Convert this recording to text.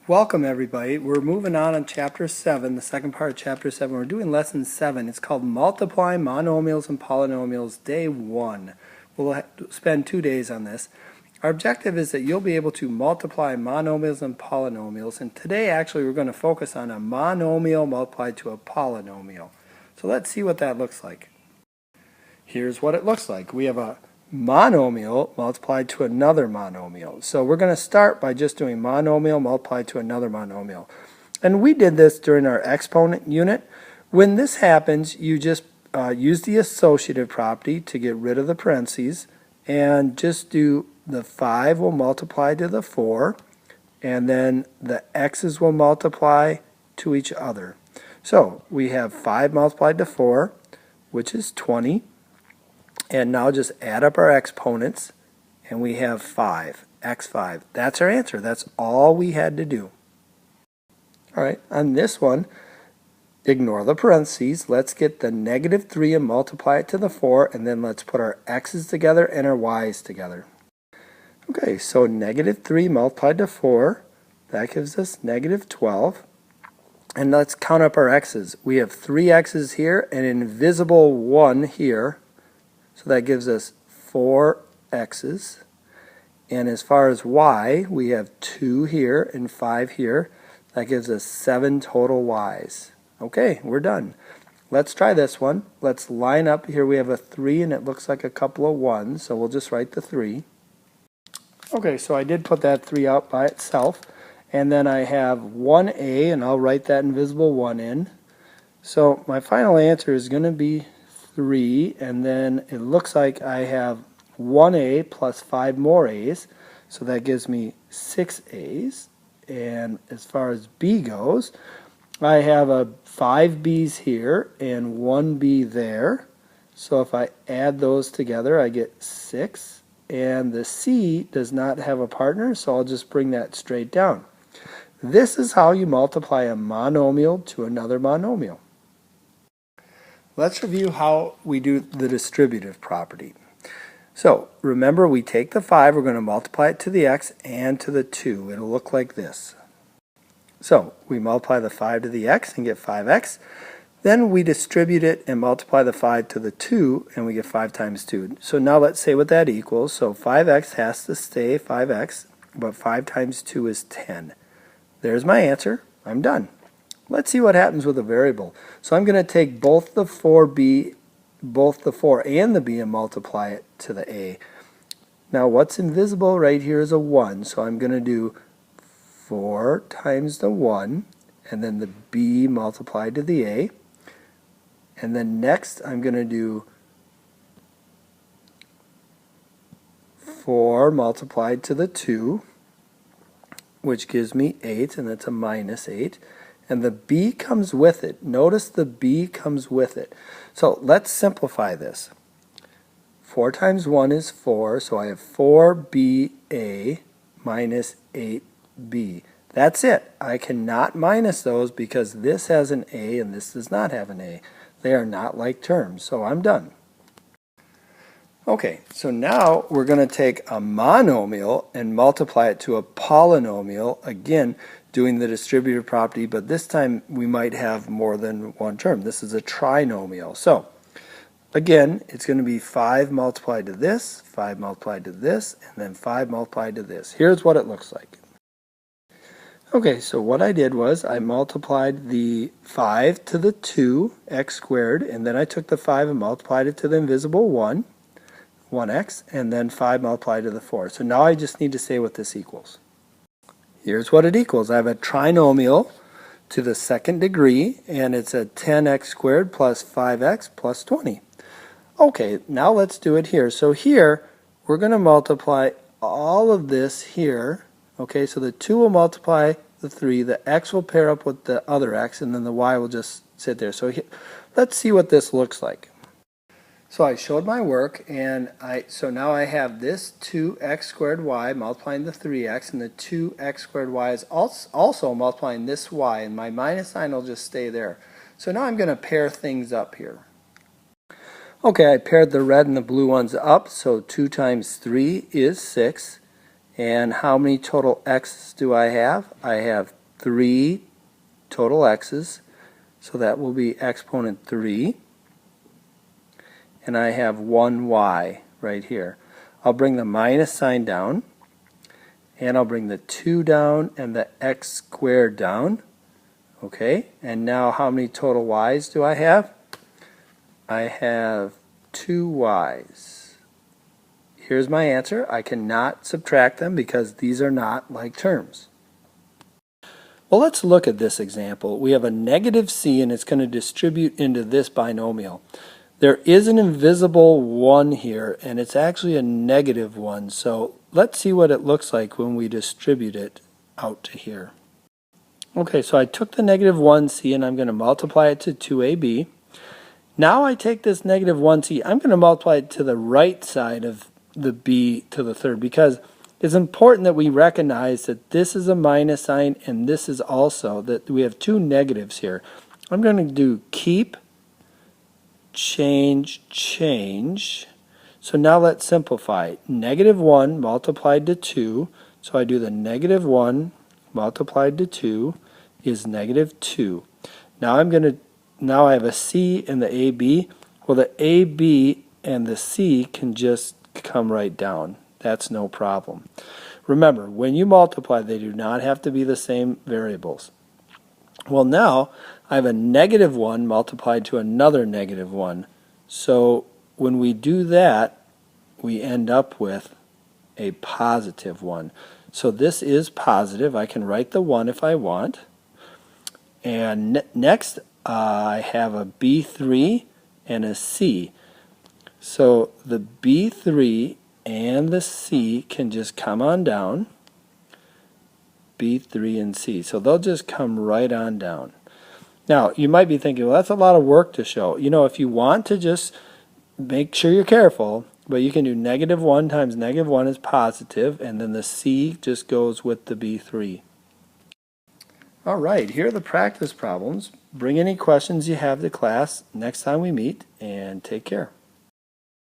Welcome everybody. We're moving on chapter 7, the second part of chapter 7. We're doing lesson 7. It's called Multiply Monomials and Polynomials, day 1. We'll spend 2 days on this. Our objective is that you'll be able to multiply monomials and polynomials, and today actually we're going to focus on a monomial multiplied to a polynomial. So let's see what that looks like. Here's what it looks like. We have a monomial multiplied to another monomial. So we're going to start by just doing monomial multiplied to another monomial. And we did this during our exponent unit. When this happens, you just use the associative property to get rid of the parentheses and just do the 5 will multiply to the 4, and then the x's will multiply to each other. So we have 5 multiplied to 4, which is 20. And now just add up our exponents, and we have 5, x5. That's our answer. That's all we had to do. All right, on this one, ignore the parentheses. Let's get the -3 and multiply it to the 4, and then let's put our x's together and our y's together. Okay, so -3 multiplied to 4, that gives us -12. And let's count up our x's. We have 3 x's here and an invisible 1 here. So that gives us 4 x's. And as far as y, we have 2 here and 5 here. That gives us 7 total y's. Okay, we're done. Let's try this one. Let's line up. Here we have a 3 and it looks like a couple of 1s, so we'll just write the 3. Okay, so I did put that 3 out by itself. And then I have 1a, and I'll write that invisible 1 in. So my final answer is going to be 3, and then it looks like I have 1a plus 5 more a's, so that gives me 6 a's. And as far as b goes, I have 5 b's here and 1 b there, so if I add those together I get 6, and the c does not have a partner, so I'll just bring that straight down. This is how you multiply a monomial to another monomial. Let's review how we do the distributive property. So remember, we take the 5, we're going to multiply it to the x and to the 2. It'll look like this. So we multiply the 5 to the x and get 5x. Then we distribute it and multiply the 5 to the 2 and we get 5 times 2. So now let's say what that equals. So 5x has to stay 5x, but 5 times 2 is 10. There's my answer. I'm done. Let's see what happens with a variable. So I'm going to take both the 4 and the b and multiply it to the a. Now what's invisible right here is a 1, so I'm going to do 4 times the 1, and then the b multiplied to the a. And then next I'm going to do 4 multiplied to the 2, which gives me 8, and that's a -8. And the b comes with it. Notice the b comes with it. So let's simplify this. 4 times 1 is 4, so I have 4ba minus 8b. That's it. I cannot minus those because this has an a and this does not have an a. They are not like terms, so I'm done. Okay, so now we're going to take a monomial and multiply it to a polynomial, again doing the distributive property, but this time we might have more than one term. This is a trinomial. So again, it's going to be 5 multiplied to this, 5 multiplied to this, and then 5 multiplied to this. Here's what it looks like. Okay, so what I did was I multiplied the 5 to the 2, x squared, and then I took the 5 and multiplied it to the invisible 1. 1x, and then 5 multiplied to the 4. So now I just need to say what this equals. Here's what it equals. I have a trinomial to the 2nd degree, and it's a 10x squared plus 5x plus 20. Okay, now let's do it here. So here, we're going to multiply all of this here. Okay, so the 2 will multiply the 3, the x will pair up with the other x, and then the y will just sit there. So here, let's see what this looks like. So I showed my work, and so now I have this 2x squared y multiplying the 3x, and the 2x squared y is also multiplying this y, and my minus sign will just stay there. So now I'm going to pair things up here. Okay, I paired the red and the blue ones up, so 2 times 3 is 6, And how many total x's do I have? I have 3 total x's, so that will be exponent 3. And I have 1 y right here. I'll bring the minus sign down, and I'll bring the 2 down and the x squared down. Okay, and now how many total y's do I have? I have 2 y's. Here's my answer. I cannot subtract them because these are not like terms. Well, let's look at this example. We have a negative c and it's going to distribute into this binomial. There is an invisible 1 here and it's actually a negative 1. So let's see what it looks like when we distribute it out to here. Okay, so I took the negative 1c and I'm going to multiply it to 2ab. Now I take this negative 1c, I'm going to multiply it to the right side of the b to the third, because it's important that we recognize that this is a minus sign and this is also, that we have 2 negatives here. I'm going to do keep, change, change. So now let's simplify. Negative 1 multiplied to 2, so I do the negative 1 multiplied to 2 is negative 2. Now I have a c in the AB. Well, the AB and the c can just come right down. That's no problem. Remember, when you multiply, they do not have to be the same variables. Well, now I have a negative 1 multiplied to another negative 1. So when we do that, we end up with a positive 1. So this is positive. I can write the 1 if I want. And next, I have a B3 and a C. So the B3 and the C can just come on down. B3 and C. So they'll just come right on down. Now, you might be thinking, well, that's a lot of work to show. You know, if you want to just make sure you're careful, but you can do negative 1 times negative 1 is positive, and then the C just goes with the B3. All right, here are the practice problems. Bring any questions you have to class next time we meet, and take care.